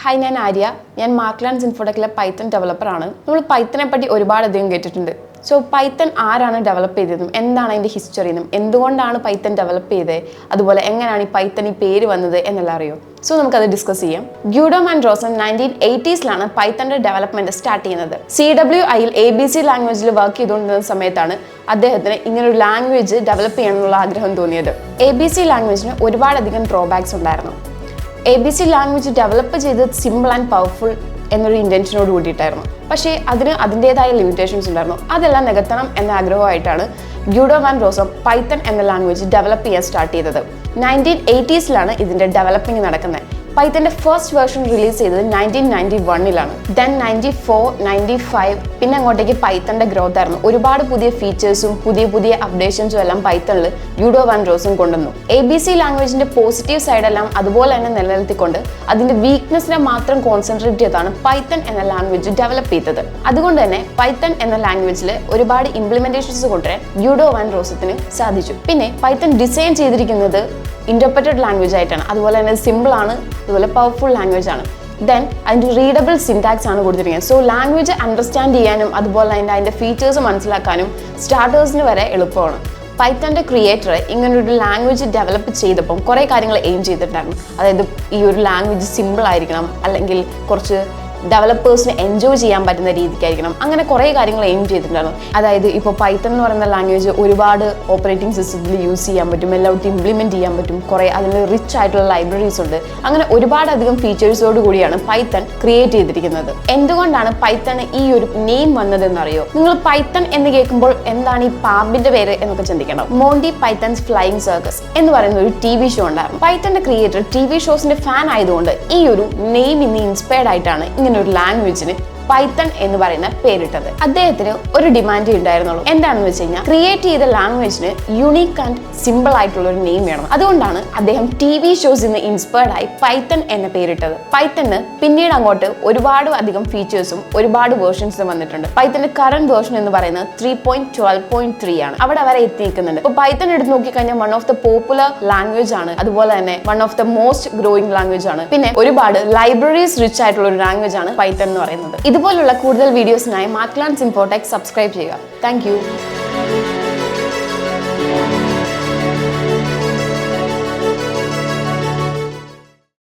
Hi, ഞാൻ ആര്യ. ഞാൻ മാർക്ലാൻഡ്സ് ഇൻഫോടെക്കിലെ Python ഡെവലപ്പറാണ്. നമ്മൾ പൈത്തനെ പറ്റി ഒരുപാടധികം കേട്ടിട്ടുണ്ട്. സോ പൈത്തൺ ആരാണ് ഡെവലപ്പ് ചെയ്തതും, എന്താണ് അതിൻ്റെ ഹിസ്റ്ററിയും, എന്തുകൊണ്ടാണ് പൈത്തൺ ഡെവലപ്പ് ചെയ്തത്, അതുപോലെ എങ്ങനെയാണ് ഈ പൈത്തൺ ഈ പേര് വന്നത് എന്നെല്ലാം അറിയോ? സോ നമുക്കത് ഡിസ്കസ് ചെയ്യാം. ഗ്യൂഡോ വാൻ റോസം 1980s പൈത്തണിന്റെ ഡെവലപ്മെന്റ് സ്റ്റാർട്ട് ചെയ്യുന്നത്. CWIയിൽ ABC ലാംഗ്വേജിൽ വർക്ക് ചെയ്തുകൊണ്ടിരുന്ന സമയത്താണ് അദ്ദേഹത്തിന് ഇങ്ങനൊരു ലാംഗ്വേജ് ഡെവലപ്പ് ചെയ്യണമെന്നുള്ള ആഗ്രഹം തോന്നിയത്. ABC ലാംഗ്വേജിന് ഒരുപാടധികം ഡ്രോബാക്സ് ഉണ്ടായിരുന്നു. ABC ലാംഗ്വേജ് ഡെവലപ്പ് ചെയ്തത് സിമ്പിൾ ആൻഡ് പവർഫുൾ എന്നൊരു ഇൻറ്റൻഷനോട് കൂടിയിട്ടായിരുന്നു. പക്ഷേ അതിന് അതിൻ്റെതായ ലിമിറ്റേഷൻസ് ഉണ്ടായിരുന്നു. അതെല്ലാം നികത്തണം എന്ന ആഗ്രഹമായിട്ടാണ് ഗ്യൂഡോ വാൻ റോസം പൈത്തൺ എന്ന ലാംഗ്വേജ് ഡെവലപ്പ് ചെയ്യാൻ സ്റ്റാർട്ട് ചെയ്തത്. 1980s ഇതിൻ്റെ ഡെവലപ്പിംഗ് നടക്കുന്നത്. പൈത്തൻ്റെ ഫസ്റ്റ് വേർഷൻ റിലീസ് ചെയ്തത് 1991 ദെൻ 94, 95 പിന്നെ അങ്ങോട്ടേക്ക് പൈത്തൻ്റെ ഗ്രോത്ത് ആയിരുന്നു. ഒരുപാട് പുതിയ ഫീച്ചേഴ്സും പുതിയ അപ്ഡേഷൻസും എല്ലാം പൈത്തണിൽ ഗ്യൂഡോ വാൻ റോസം കൊണ്ടുവന്നു. ABC ലാംഗ്വേജിന്റെ പോസിറ്റീവ് സൈഡെല്ലാം അതുപോലെ തന്നെ നിലനിർത്തിക്കൊണ്ട് അതിന്റെ വീക്ക്നെസ്സിനെ മാത്രം കോൺസെൻട്രേറ്റ് ചെയ്താണ് പൈത്തൺ എന്ന ലാംഗ്വേജ് ഡെവലപ്പ് ചെയ്തത്. അതുകൊണ്ട് തന്നെ പൈത്തൺ എന്ന ലാംഗ്വേജിൽ ഒരുപാട് ഇംപ്ലിമെന്റേഷൻസ് കൊണ്ടുവരാൻ ഗ്യൂഡോ വാൻ റോസത്തിന് സാധിച്ചു. പിന്നെ പൈത്തൺ ഡിസൈൻ ചെയ്തിരിക്കുന്നത് ഇന്റർപ്രറ്റഡ് ലാംഗ്വേജ് ആയിട്ടാണ്. അതുപോലെ തന്നെ സിമ്പിൾ ആണ്, അതുപോലെ പവർഫുൾ ലാംഗ്വേജ് ആണ്. ദെൻ അതിൻ്റെ റീഡബിൾ സിൻടാക്സ് ആണ് കൊടുത്തിരിക്കുന്നത്. സോ ലാംഗ്വേജ് അണ്ടർസ്റ്റാൻഡ് ചെയ്യാനും അതുപോലെ തന്നെ അതിൻ്റെ ഫീച്ചേഴ്സ് മനസ്സിലാക്കാനും സ്റ്റാർട്ടേഴ്സിന് വരെ എളുപ്പമാണ്. പൈത്തൻ്റെ ക്രിയേറ്റർ ഇങ്ങനൊരു ലാംഗ്വേജ് ഡെവലപ്പ് ചെയ്തപ്പം കുറേ കാര്യങ്ങൾ എയിം ചെയ്തിട്ടുണ്ടായിരുന്നു. അതായത് ഈ ഒരു ലാംഗ്വേജ് സിമ്പിൾ ആയിരിക്കണം, അല്ലെങ്കിൽ കുറച്ച് ഡെവലപ്പേഴ്സിന് എൻജോയ് ചെയ്യാൻ പറ്റുന്ന രീതിക്കായിരിക്കണം, അങ്ങനെ കുറേ കാര്യങ്ങൾ എയിം ചെയ്തിട്ടുണ്ടായിരുന്നു. അതായത് ഇപ്പോൾ പൈത്തൺ എന്ന് പറയുന്ന ലാംഗ്വേജ് ഒരുപാട് ഓപ്പറേറ്റിംഗ് സിസ്റ്റത്തിൽ യൂസ് ചെയ്യാൻ പറ്റും, എല്ലാവരും ഇംപ്ലിമെൻറ്റ് ചെയ്യാൻ പറ്റും, കുറേ അതിന് റിച്ച് ആയിട്ടുള്ള ലൈബ്രറീസ് ഉണ്ട്. അങ്ങനെ ഒരുപാടധികം ഫീച്ചേഴ്സോട് കൂടിയാണ് പൈത്തൺ ക്രിയേറ്റ് ചെയ്തിരിക്കുന്നത്. എന്തുകൊണ്ടാണ് പൈത്തണ് ഈ ഒരു നെയിം വന്നതെന്നറിയോ? നിങ്ങൾ പൈത്തൺ എന്ന് കേൾക്കുമ്പോൾ എന്താണ് ഈ പാമ്പിന്റെ പേര് എന്നൊക്കെ ചിന്തിക്കണം. മോണ്ടി പൈത്തൺസ് ഫ്ലൈയിങ് സർക്കസ് എന്ന് പറയുന്ന ഒരു TV ഷോ ഉണ്ടായിരുന്നു. പൈത്തന്റെ ക്രിയേറ്റർ TV ഷോസിന്റെ ഫാൻ ആയതുകൊണ്ട് ഈ ഒരു നെയിം ഇന്ന് ഇൻസ്പയർഡ് ആയിട്ടാണ് ഒരു ലാംഗ്വേജിന് പൈത്തൺ എന്ന് പറയുന്ന പേരിട്ടത്. അദ്ദേഹത്തിന് ഒരു ഡിമാൻഡ് ഉണ്ടായിരുന്നുള്ളൂ. എന്താണെന്ന് വെച്ച് കഴിഞ്ഞാൽ ക്രിയേറ്റ് ചെയ്ത ലാംഗ്വേജിന് യുണീക്ക് ആൻഡ് സിമ്പിൾ ആയിട്ടുള്ള ഒരു നെയിം വേണം. അതുകൊണ്ടാണ് അദ്ദേഹം TV ഷോസിൽ നിന്ന് ഇൻസ്പയർഡ് ആയി പൈത്തൺ എന്ന പേരിട്ടത്. പൈത്തണ് പിന്നീട് അങ്ങോട്ട് ഒരുപാട് അധികം ഫീച്ചേഴ്സും ഒരുപാട് വേർഷൻസും വന്നിട്ടുണ്ട്. പൈത്തന്റെ കറന്റ് വേർഷൻ എന്ന് പറയുന്നത് 3.12.3 ആണ്. അവിടെ വരെ എത്തി നിൽക്കുന്നുണ്ട്. ഇപ്പോൾ പൈത്തൺ എടുത്ത് നോക്കിക്കഴിഞ്ഞാൽ one of the popular language ആണ്. അതുപോലെ തന്നെ one of the most growing language ആണ്. പിന്നെ ഒരുപാട് ലൈബ്രറീസ് റിച്ച് ആയിട്ടുള്ള ഒരു ലാംഗ്വേജ് ആണ് പൈത്തൺ എന്ന് പറയുന്നത്. ഇതുപോലുള്ള കൂടുതൽ വീഡിയോസിനായി മാർക്ലാൻഡ്സ് ഇൻഫോടെക് സബ്സ്ക്രൈബ് ചെയ്യുക. Thank you.